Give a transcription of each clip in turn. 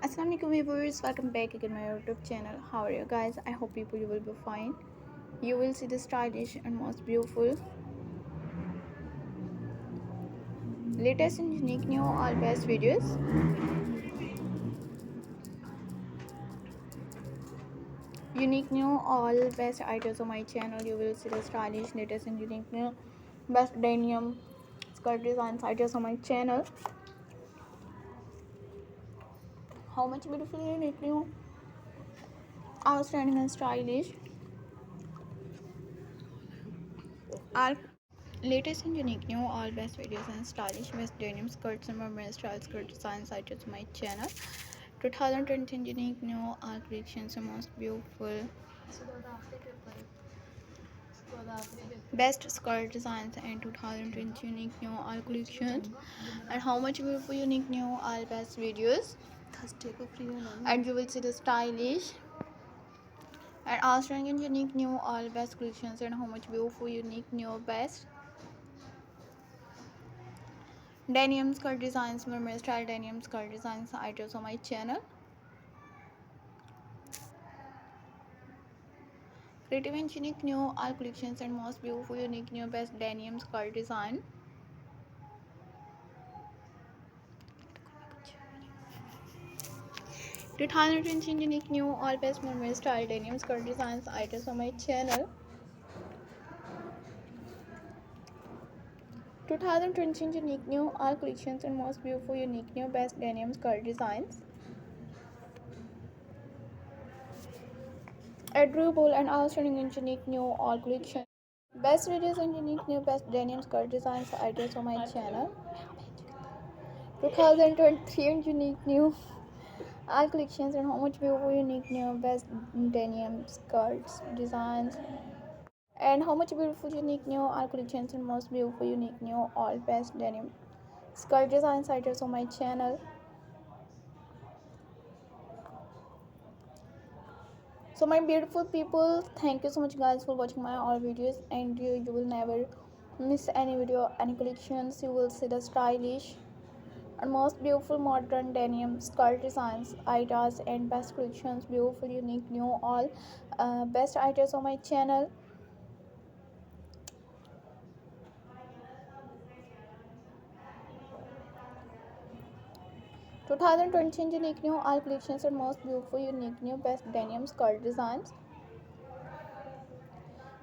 Assalamu alaikum viewers, welcome back again my YouTube channel. How are you guys? I hope you will be fine. You will see the stylish and most beautiful, latest and unique new all best videos. Unique new all best items on my channel. You will see the stylish, latest and unique new best denim skirt designs items on my channel. How much beautiful unique new, outstanding and stylish are latest and unique new all best videos and stylish best denim skirts and mermaid style skirt designs items on my channel. 2020 unique new all collections are most beautiful best skirt designs and 2020 unique new all collections and how much beautiful unique new all best videos, and you will see the stylish and outstanding and unique new all best collections and how much beautiful unique new best denim skirt designs, mermaid style denim skirt designs items on my channel. Creative and unique new all collections and most beautiful unique new best denim skirt design. To 2020 unique new all best mermaid style denim skirt designs items on my channel. 2020 unique new all collections and most beautiful unique new best denim skirt designs. A Drew Bull and outstanding and unique new all collections. Best videos and unique new best denim skirt designs items on my channel. 2023 and unique new all collections and how much beautiful unique new best denim skirts designs and how much beautiful unique new all collections and most beautiful unique new all best denim skirt designs items on my channel. So my beautiful people, thank you so much guys for watching my all videos, and you will never miss any video, any collections. You will see the stylish and most beautiful modern denim skirt designs items and best collections, beautiful unique new all best items on my channel. 2020 unique new all collections and most beautiful unique new best denim skirt designs,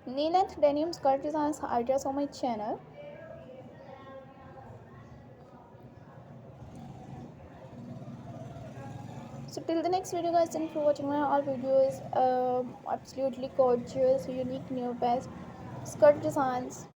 knee length denim skirt designs items on my channel. So till the next video guys, thank you for watching my all videos. Absolutely gorgeous unique new best skirt designs.